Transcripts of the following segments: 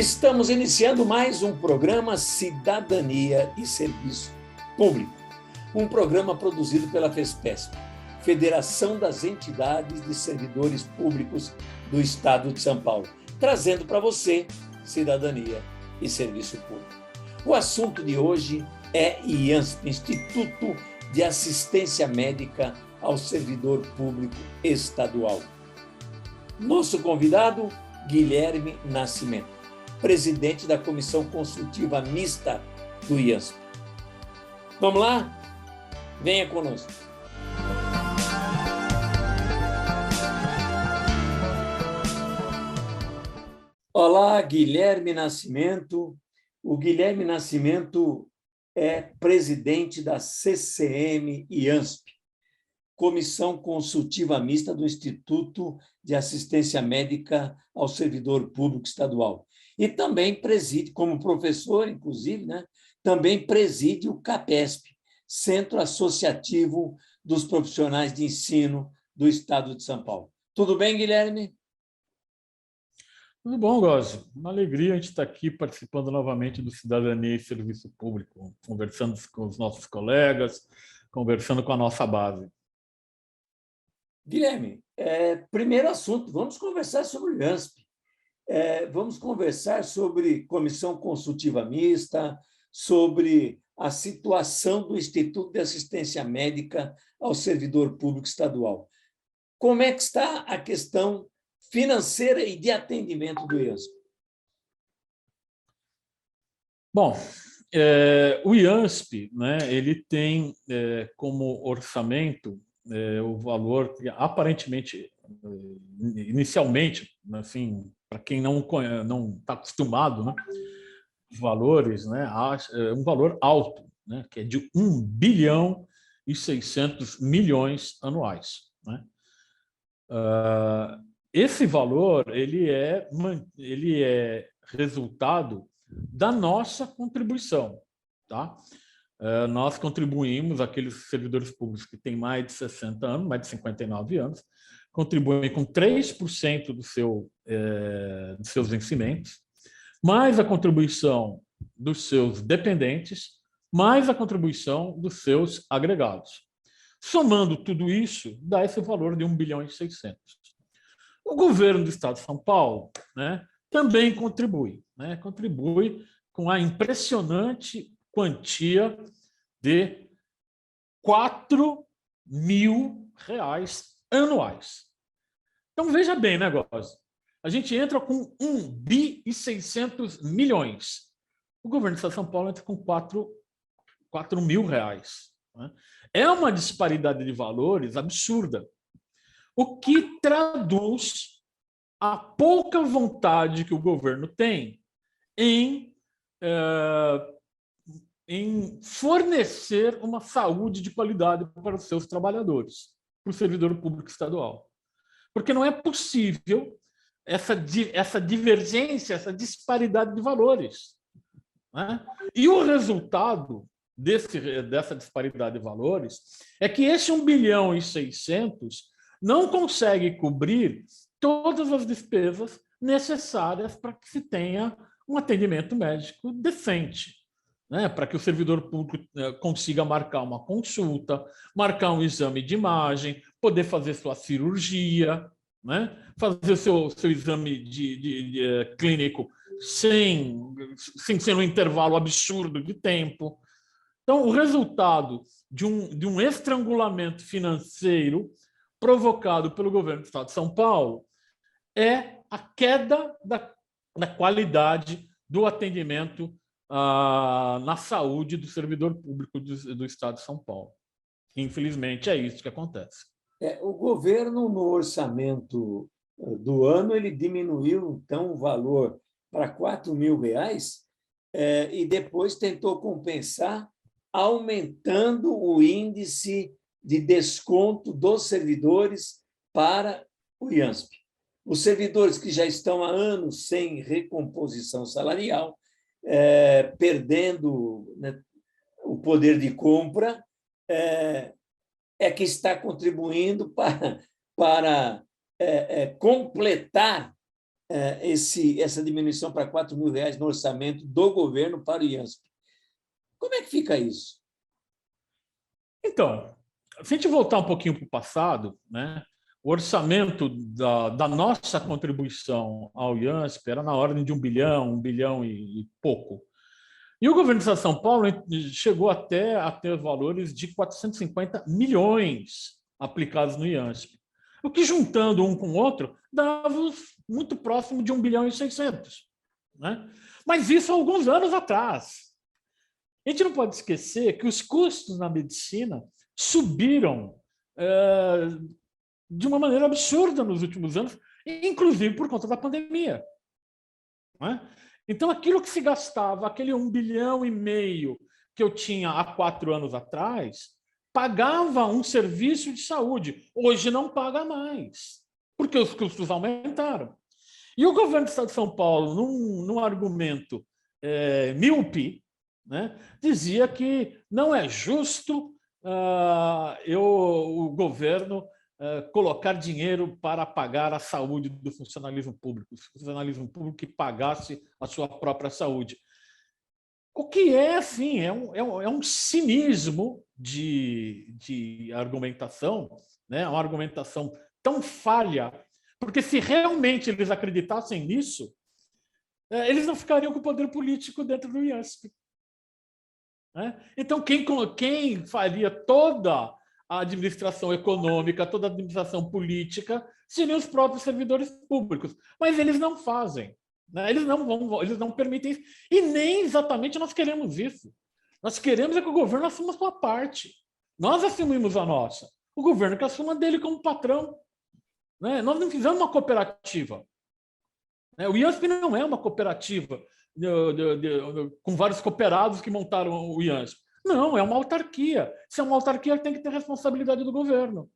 Estamos iniciando mais um programa Cidadania e Serviço Público, um programa produzido pela FESPESP, Federação das Entidades de Servidores Públicos do Estado de São Paulo, trazendo para você cidadania e serviço público. O assunto de hoje é IANSP, Instituto de Assistência Médica ao Servidor Público Estadual. Nosso convidado, Guilherme Nascimento, presidente da Comissão Consultiva Mista do IANSP. Vamos lá? Venha conosco. Olá, Guilherme Nascimento. O Guilherme Nascimento é presidente da CCM IANSP, Comissão Consultiva Mista do Instituto de Assistência Médica ao Servidor Público Estadual. E também preside, como professor, inclusive, também preside o CAPESP, Centro Associativo dos Profissionais de Ensino do Estado de São Paulo. Tudo bem, Guilherme? Tudo bom, Gósio. Uma alegria a gente estar aqui participando novamente do Cidadania e Serviço Público, conversando com os nossos colegas, conversando com a nossa base. Guilherme, primeiro assunto, vamos conversar sobre o IANSP. Vamos conversar sobre comissão consultiva mista, sobre a situação do Instituto de Assistência Médica ao Servidor Público Estadual. Como é que está a questão financeira e de atendimento do IANSP? Bom, o IANSP, ele tem como orçamento o valor que aparentemente, inicialmente, assim, para quem não está acostumado, os valores, um valor alto, que é de 1 bilhão e 600 milhões anuais. Esse valor ele é resultado da nossa contribuição, tá? Nós contribuímos, aqueles servidores públicos que têm mais de 60 anos, mais de 59 anos, contribuem com 3% dos seus vencimentos, mais a contribuição dos seus dependentes, mais a contribuição dos seus agregados. Somando tudo isso, dá esse valor de 1 bilhão e 600. O governo do Estado de São Paulo também contribui, contribui com a impressionante quantia de R$4.000 anuais. Então, veja bem, negócio. A gente entra com 1 bi e 600 milhões. O governo do Estado de São Paulo entra com R$4.000. É uma disparidade de valores absurda, o que traduz a pouca vontade que o governo tem em fornecer uma saúde de qualidade para os seus trabalhadores, para o servidor público estadual. Porque não é possível essa divergência, essa disparidade de valores. E o resultado dessa disparidade de valores é que esse 1 bilhão e 600 não consegue cobrir todas as despesas necessárias para que se tenha um atendimento médico decente, para que o servidor público consiga marcar uma consulta, marcar um exame de imagem, poder fazer sua cirurgia, fazer seu exame clínico sem ser um intervalo absurdo de tempo. Então, o resultado de um estrangulamento financeiro provocado pelo governo do Estado de São Paulo é a queda da qualidade do atendimento na saúde do servidor público do Estado de São Paulo. Infelizmente, é isso que acontece. O governo, no orçamento do ano, ele diminuiu, então, o valor para R$4.000 e depois tentou compensar aumentando o índice de desconto dos servidores para o IANSP. Os servidores que já estão há anos sem recomposição salarial, perdendo o poder de compra, que está contribuindo para completar essa diminuição para R$ 4.000 no orçamento do governo para o IANSP. Como é que fica isso? Então, se a gente voltar um pouquinho para o passado, né, o orçamento da nossa contribuição ao IANSP era na ordem de 1 bilhão e pouco. E o governo do Estado de São Paulo chegou até a ter valores de 450 milhões aplicados no IANSP, o que, juntando um com o outro, dava muito próximo de 1 bilhão e 600. Né? Mas isso há alguns anos atrás. A gente não pode esquecer que os custos na medicina subiram de uma maneira absurda nos últimos anos, inclusive por conta da pandemia. Não é? Então, aquilo que se gastava, aquele 1,5 bilhão que eu tinha há 4 anos atrás, pagava um serviço de saúde. Hoje não paga mais, porque os custos aumentaram. E o governo do Estado de São Paulo, num argumento míope, né, dizia que não é justo o governo colocar dinheiro para pagar a saúde do funcionalismo público, o funcionalismo público que pagasse a sua própria saúde. O que é, assim, é um cinismo de argumentação, né? Uma argumentação tão falha, porque se realmente eles acreditassem nisso, eles não ficariam com o poder político dentro do IANSP. Né? Então, quem faria toda a administração econômica, toda a administração política, seriam os próprios servidores públicos. Mas eles não fazem. Né? Eles não permitem isso. E nem exatamente nós queremos isso. Nós queremos que o governo assuma a sua parte. Nós assumimos a nossa. O governo que assuma dele como patrão. Né? Nós não fizemos uma cooperativa. O IANSP não é uma cooperativa com vários cooperados que montaram o IANSP. Não, é uma autarquia. Se é uma autarquia, tem que ter responsabilidade do governo.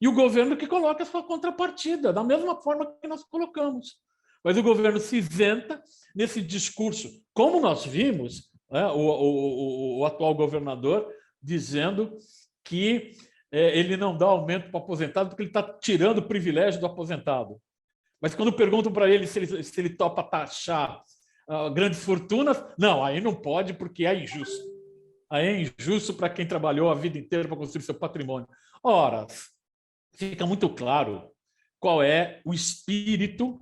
E o governo que coloca a sua contrapartida, da mesma forma que nós colocamos. Mas o governo se isenta nesse discurso, como nós vimos, né, o atual governador dizendo que ele não dá aumento para o aposentado porque ele está tirando o privilégio do aposentado. Mas quando perguntam para ele se ele topa taxar grandes fortunas, não, aí não pode porque é injusto. Aí é injusto para quem trabalhou a vida inteira para construir seu patrimônio. Ora, fica muito claro qual é o espírito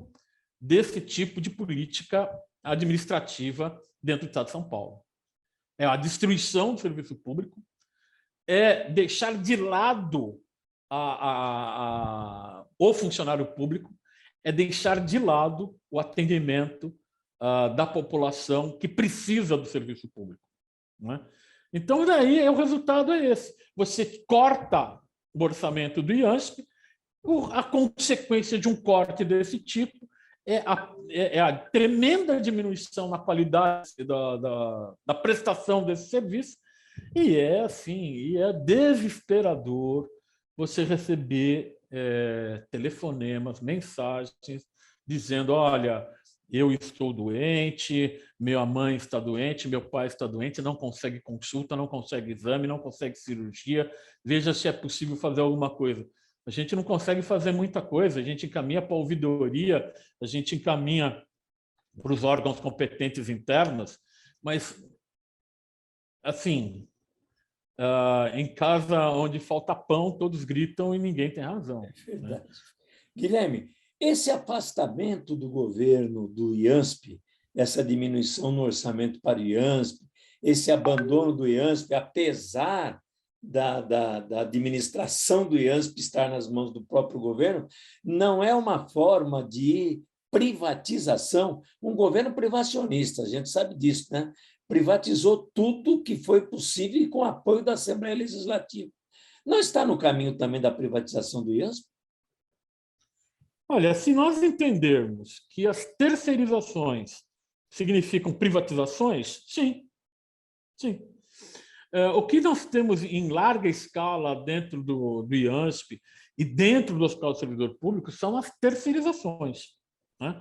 desse tipo de política administrativa dentro do Estado de São Paulo. É a destruição do serviço público, é deixar de lado o funcionário público, é deixar de lado o atendimento da população que precisa do serviço público. Não é? Então, daí o resultado é esse. Você corta o orçamento do IANSP, a consequência de um corte desse tipo é a tremenda diminuição na qualidade da prestação desse serviço, e é desesperador você receber telefonemas, mensagens, dizendo, olha, eu estou doente, minha mãe está doente, meu pai está doente, não consegue consulta, não consegue exame, não consegue cirurgia, veja se é possível fazer alguma coisa. A gente não consegue fazer muita coisa, a gente encaminha para a ouvidoria, a gente encaminha para os órgãos competentes internos, mas, assim, em casa onde falta pão, todos gritam e ninguém tem razão. É verdade. Né? Guilherme, esse afastamento do governo do IANSP, essa diminuição no orçamento para o IANSP, esse abandono do IANSP, apesar da administração do IANSP estar nas mãos do próprio governo, não é uma forma de privatização, um governo privacionista, a gente sabe disso, né? Privatizou tudo que foi possível e com apoio da Assembleia Legislativa. Não está no caminho também da privatização do IANSP? Olha, se nós entendermos que as terceirizações significam privatizações, sim. Sim. O que nós temos em larga escala dentro do IANSP e dentro do Hospital do Servidor Público são as terceirizações. Né?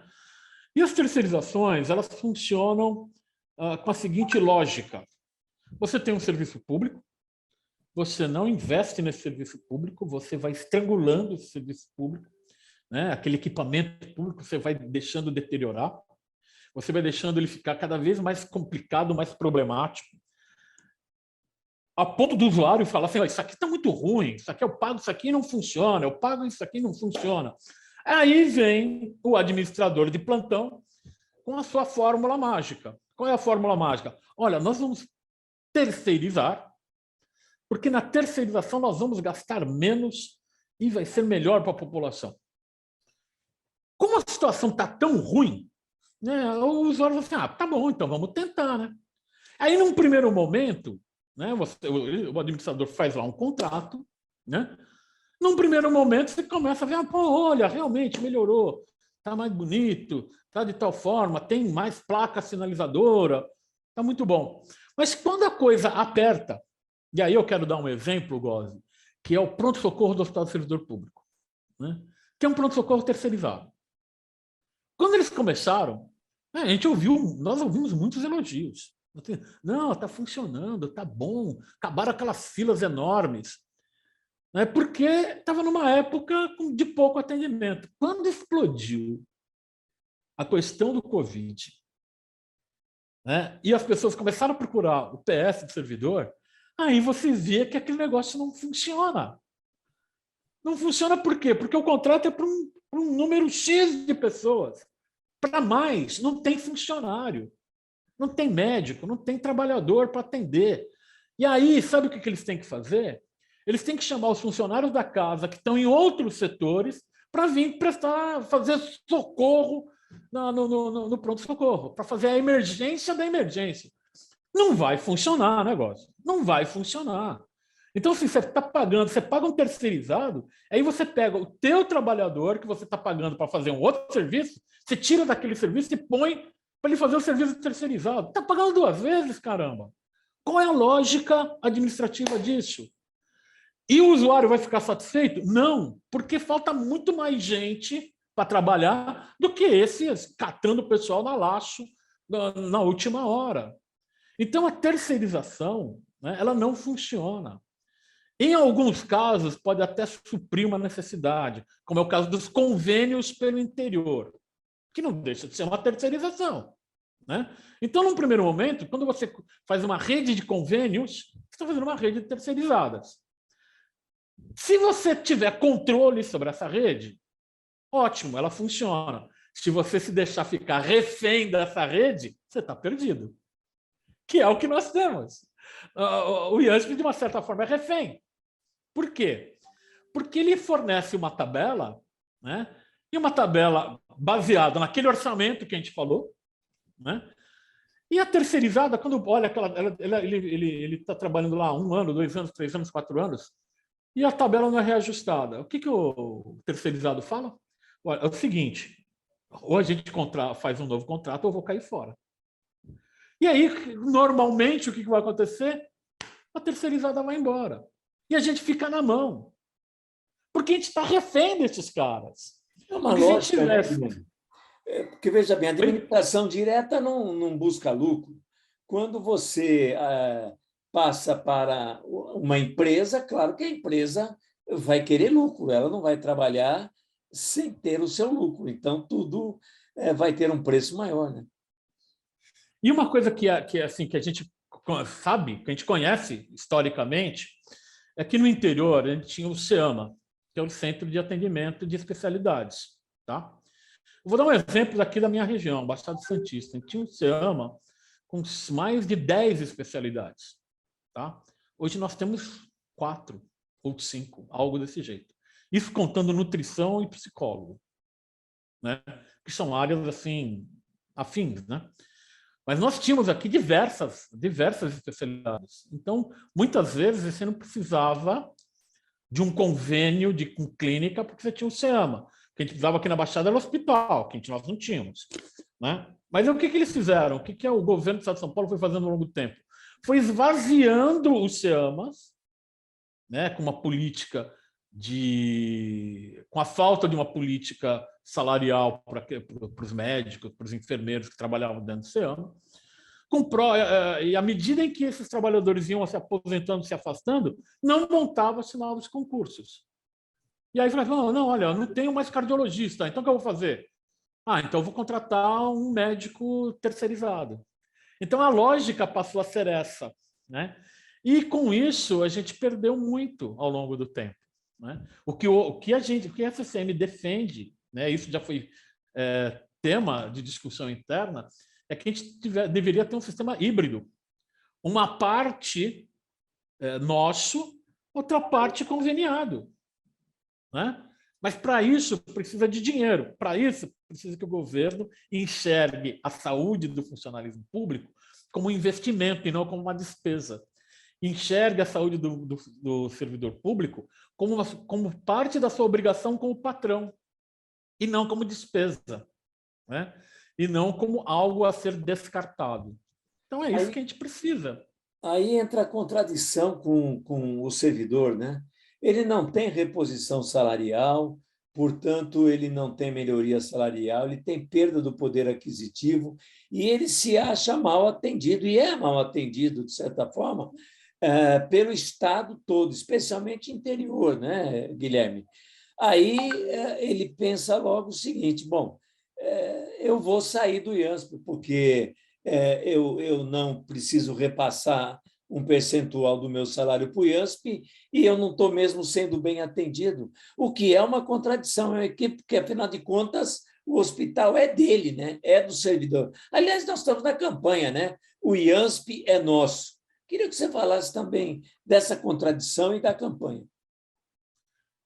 E as terceirizações, elas funcionam com a seguinte lógica. Você tem um serviço público, você não investe nesse serviço público, você vai estrangulando esse serviço público, né? Aquele equipamento público você vai deixando deteriorar, você vai deixando ele ficar cada vez mais complicado, mais problemático, a ponto do usuário falar assim, isso aqui está muito ruim, isso aqui eu pago, isso aqui não funciona, eu pago, isso aqui não funciona. Aí vem o administrador de plantão com a sua fórmula mágica. Qual é a fórmula mágica? Olha, nós vamos terceirizar, porque na terceirização nós vamos gastar menos e vai ser melhor para a população. Como a situação está tão ruim, né, o usuário fala assim, tá bom, então vamos tentar, né? Aí, num primeiro momento, né, o administrador faz lá um contrato, né? Num primeiro momento, você começa a ver, olha, realmente melhorou, está mais bonito, está de tal forma, tem mais placa sinalizadora, está muito bom. Mas quando a coisa aperta, e aí eu quero dar um exemplo, Gozzi, que é o pronto-socorro do Hospital do Servidor Público, né? Que é um pronto-socorro terceirizado. Quando eles começaram, nós ouvimos muitos elogios. Não, está funcionando, está bom, acabaram aquelas filas enormes. Porque estava numa época de pouco atendimento. Quando explodiu a questão do Covid, né, e as pessoas começaram a procurar o PS do servidor, aí você vê que aquele negócio não funciona. Não funciona por quê? Porque o contrato é para um número X de pessoas. Para mais, não tem funcionário, não tem médico, não tem trabalhador para atender. E aí, sabe o que eles têm que fazer? Eles têm que chamar os funcionários da casa que estão em outros setores para vir fazer socorro no pronto-socorro, para fazer a emergência da emergência. Não vai funcionar o negócio. Não vai funcionar. Então, se você está pagando, você paga um terceirizado, aí você pega o teu trabalhador que você está pagando para fazer um outro serviço, você tira daquele serviço e põe para ele fazer o serviço terceirizado. Está pagando duas vezes, caramba. Qual é a lógica administrativa disso? E o usuário vai ficar satisfeito? Não, porque falta muito mais gente para trabalhar do que esses catando o pessoal na laço na última hora. Então, a terceirização, né, ela não funciona. Em alguns casos, pode até suprir uma necessidade, como é o caso dos convênios pelo interior, que não deixa de ser uma terceirização, né? Então, num primeiro momento, quando você faz uma rede de convênios, você está fazendo uma rede de terceirizadas. Se você tiver controle sobre essa rede, ótimo, ela funciona. Se você se deixar ficar refém dessa rede, você está perdido. Que é o que nós temos. O IASP, de uma certa forma, é refém. Por quê? Porque ele fornece uma tabela, né? E uma tabela baseada naquele orçamento que a gente falou, né? E a terceirizada, quando olha, ele está trabalhando lá 1 ano, 2 anos, 3 anos, 4 anos, e a tabela não é reajustada. O que o terceirizado fala? Olha, é o seguinte, ou a gente faz um novo contrato ou eu vou cair fora. E aí, normalmente, o que vai acontecer? A terceirizada vai embora. E a gente fica na mão. Porque a gente está refém desses caras. É uma lógica, né? Porque, veja bem, a administração direta não busca lucro. Quando você passa para uma empresa, claro que a empresa vai querer lucro, ela não vai trabalhar sem ter o seu lucro. Então, tudo vai ter um preço maior, né? E uma coisa que assim, que a gente sabe, que a gente conhece historicamente, é que no interior a gente tinha o CEAMA, que é o Centro de Atendimento de Especialidades. Tá? Eu vou dar um exemplo aqui da minha região, Baixada Santista. A gente tinha o CEAMA com mais de 10 especialidades. Tá? Hoje nós temos 4 ou 5, algo desse jeito. Isso contando nutrição e psicólogo, né? Que são áreas assim afins, né? Mas nós tínhamos aqui diversas especialidades. Então, muitas vezes, você não precisava de um convênio com clínica, porque você tinha o CEAMA. O que a gente precisava aqui na Baixada era o hospital, que nós não tínhamos. Né? Mas o que eles fizeram? O que o governo do Estado de São Paulo foi fazendo ao longo do tempo? Foi esvaziando os CEAMAs, né, com uma política com a falta de uma política salarial para os médicos, para os enfermeiros que trabalhavam dentro do CEAMA, e à medida em que esses trabalhadores iam se aposentando, se afastando, não montava-se novos concursos. E aí você vai falar, não, olha, eu não tenho mais cardiologista, então o que eu vou fazer? Ah, então eu vou contratar um médico terceirizado. Então a lógica passou a ser essa, né? E com isso a gente perdeu muito ao longo do tempo, né? O que a CCM defende, né? Isso já foi tema de discussão interna, é que a gente deveria ter um sistema híbrido, uma parte nosso, outra parte conveniado, né? Mas para isso precisa de dinheiro, para isso precisa que o governo enxergue a saúde do funcionalismo público como um investimento e não como uma despesa. Enxergue a saúde do servidor público como parte da sua obrigação como patrão e não como despesa, né? E não como algo a ser descartado. Então é isso que a gente precisa. Aí entra a contradição com o servidor, né? Ele não tem reposição salarial, portanto, ele não tem melhoria salarial, ele tem perda do poder aquisitivo e ele se acha mal atendido, e é mal atendido, de certa forma, pelo Estado todo, especialmente interior, né, Guilherme? Aí ele pensa logo o seguinte: bom, eu vou sair do IANSP, porque eu não preciso repassar um percentual do meu salário para o IANSP e eu não estou mesmo sendo bem atendido, o que é uma contradição, porque, afinal de contas, o hospital é dele, né? É do servidor. Aliás, nós estamos na campanha, né? O IANSP é nosso. Queria que você falasse também dessa contradição e da campanha.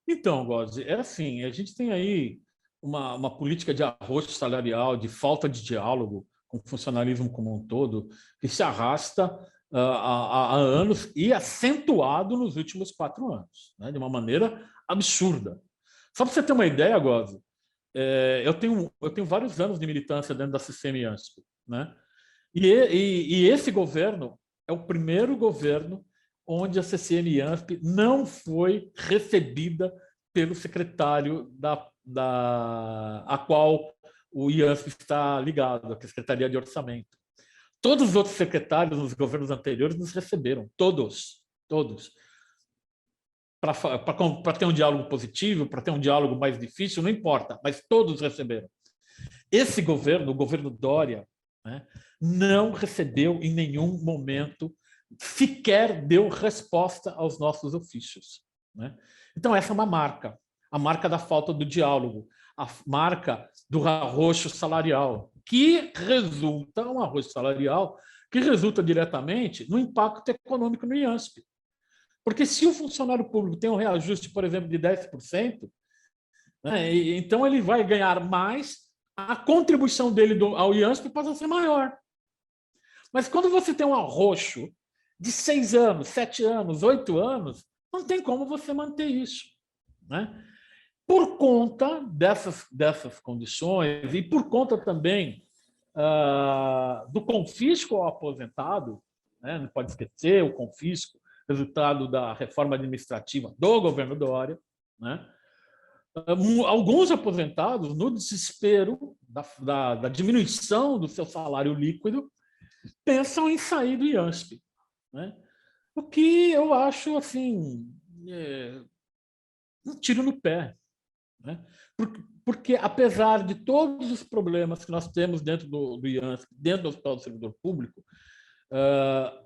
Então, Gozzi, é assim, a gente tem aí uma política de arroxo salarial, de falta de diálogo com o funcionalismo como um todo, que se arrasta há anos e acentuado nos últimos 4 anos, né, de uma maneira absurda. Só para você ter uma ideia, Gozzi, eu tenho vários anos de militância dentro da CCM-ANSP, né? E esse governo é o primeiro governo onde a CCM-ANSP não foi recebida pelo secretário a qual o IANSP está ligado, que é a Secretaria de Orçamento. Todos os outros secretários nos governos anteriores nos receberam, todos. Para ter um diálogo positivo, para ter um diálogo mais difícil, não importa, mas todos receberam. Esse governo, o governo Dória, né, não recebeu em nenhum momento, sequer deu resposta aos nossos ofícios, né? Então, essa é uma marca, a marca da falta do diálogo, a marca do arroxo salarial, um arroxo salarial que resulta diretamente no impacto econômico no IANSP. Porque se o funcionário público tem um reajuste, por exemplo, de 10%, né, então ele vai ganhar mais, a contribuição dele ao IANSP passa a ser maior. Mas quando você tem um arroxo de 6 anos, 7 anos, 8 anos, não tem como você manter isso, né? Por conta dessas condições e por conta também do confisco ao aposentado, né? Não pode esquecer o confisco, resultado da reforma administrativa do governo Dória, né? Alguns aposentados, no desespero da diminuição do seu salário líquido, pensam em sair do IANSP, né? O que eu acho assim, um tiro no pé, né? Porque, apesar de todos os problemas que nós temos dentro do IANSP, dentro do Hospital do Servidor Público,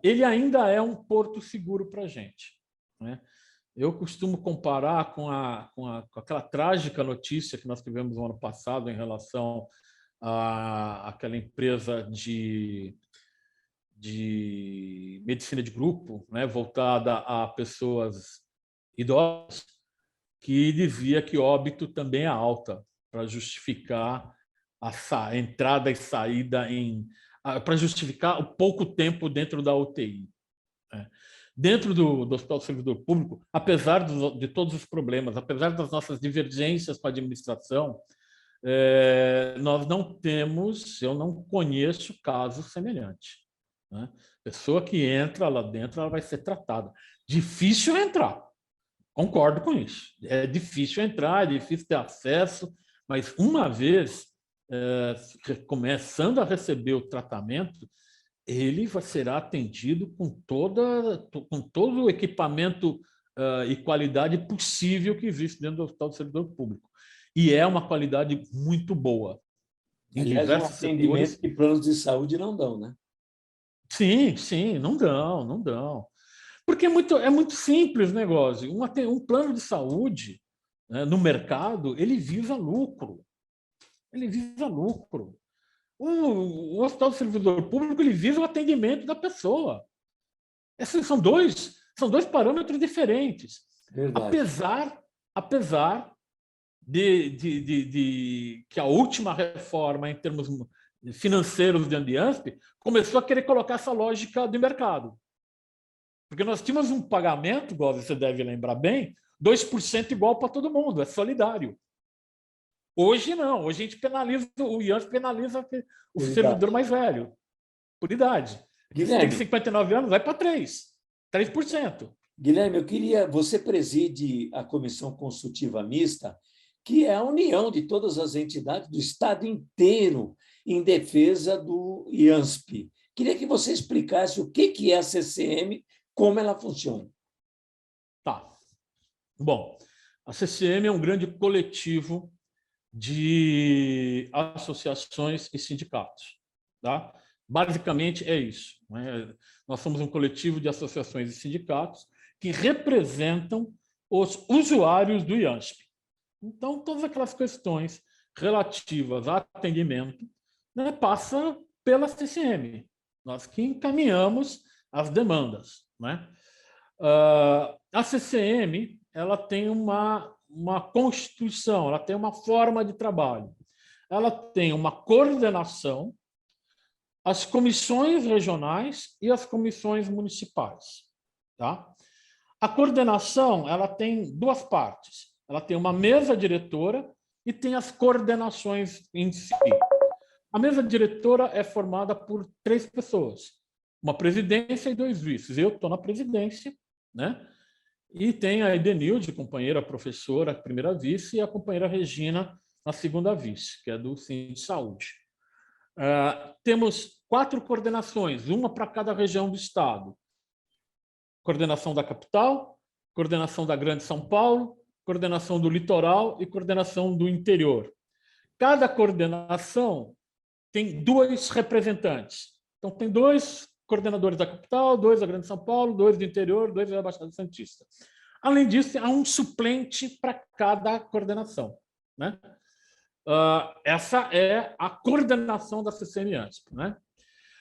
ele ainda é um porto seguro para a gente, né? Eu costumo comparar com aquela trágica notícia que nós tivemos no ano passado em relação àquela empresa de medicina de grupo, né, voltada a pessoas idosas, que dizia que óbito também é alta, para justificar a entrada e saída para justificar o pouco tempo dentro da UTI. Né? Dentro do Hospital do Servidor Público, apesar de todos os problemas, apesar das nossas divergências com a administração, nós não temos, eu não conheço caso semelhante, né? Pessoa que entra lá dentro, ela vai ser tratada. Difícil entrar, concordo com isso. É difícil entrar, é difícil ter acesso, mas uma vez começando a receber o tratamento, ele será atendido com todo o equipamento e qualidade possível que existe dentro do Hospital do Servidor Público. E é uma qualidade muito boa. Em Aliás, um diversos atendimento setores. que planos de saúde não dão, né? Sim, não dão, não dão. Porque é muito simples o negócio. Um plano de saúde, né, no mercado, ele visa lucro. Ele visa lucro. O Hospital do Servidor Público, ele visa o atendimento da pessoa. Esses são dois parâmetros diferentes. Verdade. Apesar de que a última reforma em termos financeiros de Andiansp começou a querer colocar essa lógica de mercado. Porque nós tínhamos um pagamento, igual você deve lembrar bem, 2% igual para todo mundo, é solidário. Hoje não, hoje a gente penaliza, o IANSP penaliza o servidor mais velho, por idade. Se tem 59 anos, vai para 3%. Guilherme, você preside a Comissão Consultiva Mista, que é a união de todas as entidades do Estado inteiro em defesa do IANSP. Queria que você explicasse o que é a CCM, como ela funciona. Tá. Bom, a CCM é um grande coletivo de associações e sindicatos. Tá? Basicamente é isso. Né? Nós somos um coletivo de associações e sindicatos que representam os usuários do IANSP. Então, todas aquelas questões relativas a atendimento, né, passam pela CCM. Nós que encaminhamos as demandas. Né? A CCM ela tem uma constituição, ela tem uma forma de trabalho. Ela tem uma coordenação, as comissões regionais e as comissões municipais. Tá? A coordenação ela tem duas partes. Ela tem uma mesa diretora e tem as coordenações em si. A mesa diretora é formada por 3 pessoas, uma presidência e 2 vices. Eu estou na presidência, né? E tem a Edenilde, companheira professora, primeira vice, e a companheira Regina, a segunda vice, que é do Centro de Saúde. Temos 4 coordenações, uma para cada região do estado. Coordenação da capital, coordenação da Grande São Paulo, coordenação do litoral e coordenação do interior. Cada coordenação tem 2 representantes. Então, tem 2 coordenadores da capital, 2 da Grande São Paulo, 2 do interior, 2 da Baixada Santista. Além disso, há um suplente para cada coordenação. Né? Essa é a coordenação da CCM-ANSP. Né?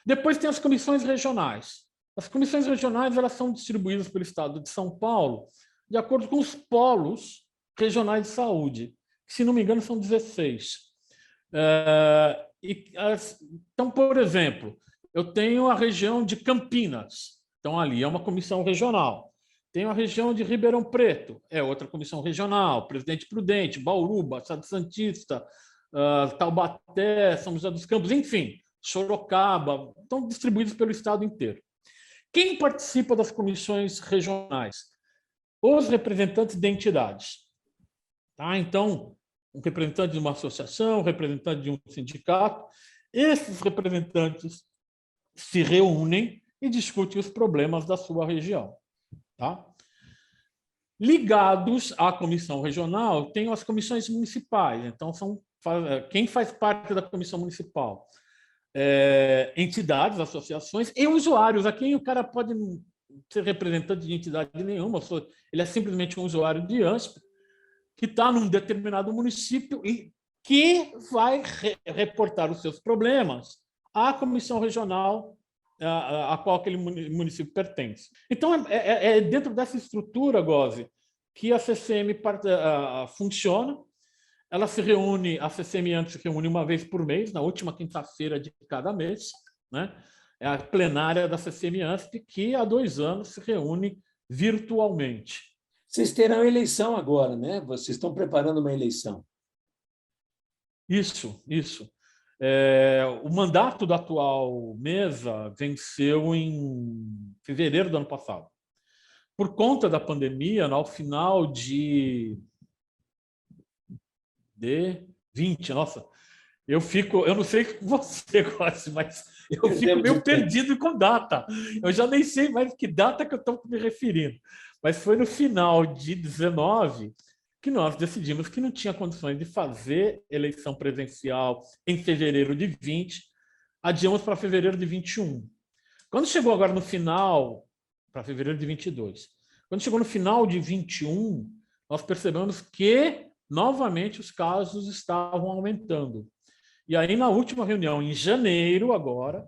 Depois tem as comissões regionais. As comissões regionais elas são distribuídas pelo Estado de São Paulo de acordo com os polos regionais de saúde, que, se não me engano, são 16. Então, por exemplo, eu tenho a região de Campinas, então ali é uma comissão regional. Tenho a região de Ribeirão Preto, é outra comissão regional, Presidente Prudente, Bauru, Baixada Santista, Taubaté, São José dos Campos, enfim, Sorocaba, estão distribuídos pelo estado inteiro. Quem participa das comissões regionais? Os representantes de entidades. Tá? Então, um representante de uma associação, um representante de um sindicato, esses representantes se reúnem e discutem os problemas da sua região. Tá? Ligados à comissão regional, tem as comissões municipais. Então, quem faz parte da comissão municipal? Entidades, associações e usuários. Aqui o cara pode ser representante de entidade nenhuma, ele é simplesmente um usuário de IANSP que está num determinado município e que vai reportar os seus problemas à comissão regional a qual aquele município pertence. Então, é dentro dessa estrutura, Gose, que a CCM funciona. Ela se reúne, a CCM se reúne uma vez por mês, na última quinta-feira de cada mês, né? É a plenária da CCM-ANSP, que há 2 anos se reúne virtualmente. Vocês terão eleição agora, né? Vocês estão preparando uma eleição. Isso. O mandato da atual mesa venceu em fevereiro do ano passado. Por conta da pandemia, ao final de 20, nossa, eu não sei com você, Góes, mas eu fico meio perdido com data. Eu já nem sei mais que data que eu estou me referindo. Mas foi no final de 19 que nós decidimos que não tinha condições de fazer eleição presencial em fevereiro de 20, adiamos para fevereiro de 21. Quando chegou agora no final, para fevereiro de 22, quando chegou no final de 21, nós percebemos que, novamente, os casos estavam aumentando. E aí, na última reunião, em janeiro, agora,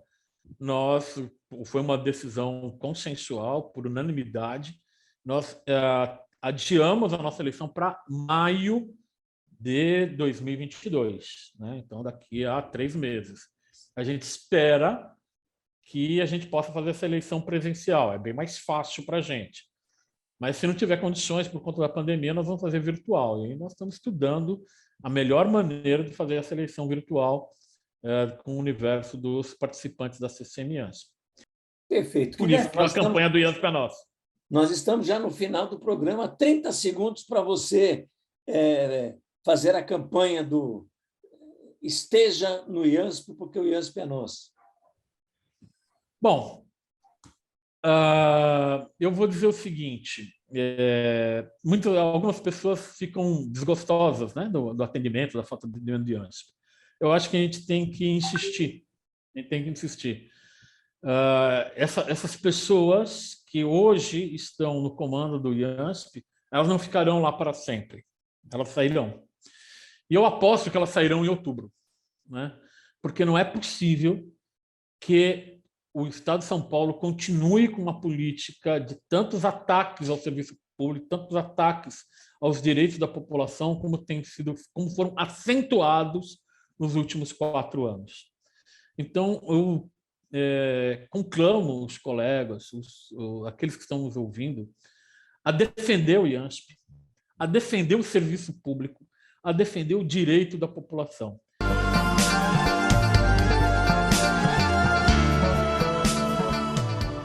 foi uma decisão consensual, por unanimidade, nós adiamos a nossa eleição para maio de 2022, né? Então, daqui a 3 meses. A gente espera que a gente possa fazer essa eleição presencial, é bem mais fácil para a gente. Mas se não tiver condições por conta da pandemia, nós vamos fazer virtual. E aí nós estamos estudando a melhor maneira de fazer essa eleição virtual com o universo dos participantes da CCM-IANSP. Perfeito. Por isso, a campanha do IANSP é nossa. Nós estamos já no final do programa, 30 segundos para você fazer a campanha do Esteja no IANSP, porque o IANSP é nosso. Bom, eu vou dizer o seguinte, algumas pessoas ficam desgostosas, né, do atendimento, da falta de atendimento do IANSP. Eu acho que a gente tem que insistir, essas pessoas que hoje estão no comando do IANSP, elas não ficarão lá para sempre, elas sairão. E eu aposto que elas sairão em outubro, né? Porque não é possível que o Estado de São Paulo continue com uma política de tantos ataques ao serviço público, tantos ataques aos direitos da população, como foram acentuados nos últimos 4 anos. Então, eu conclamo os colegas, aqueles que estão nos ouvindo, a defender o IANSP, a defender o serviço público, a defender o direito da população.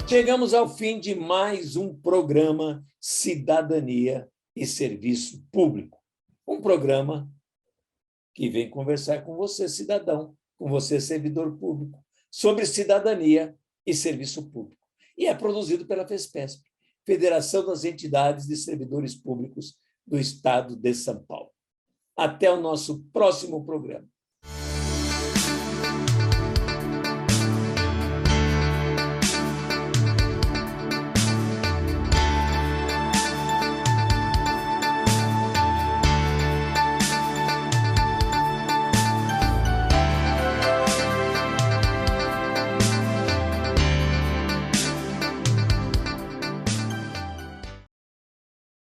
Chegamos ao fim de mais um programa Cidadania e Serviço Público. Um programa que vem conversar com você, cidadão, com você, servidor público, sobre cidadania e serviço público. E é produzido pela FESPESP, Federação das Entidades de Servidores Públicos do Estado de São Paulo. Até o nosso próximo programa.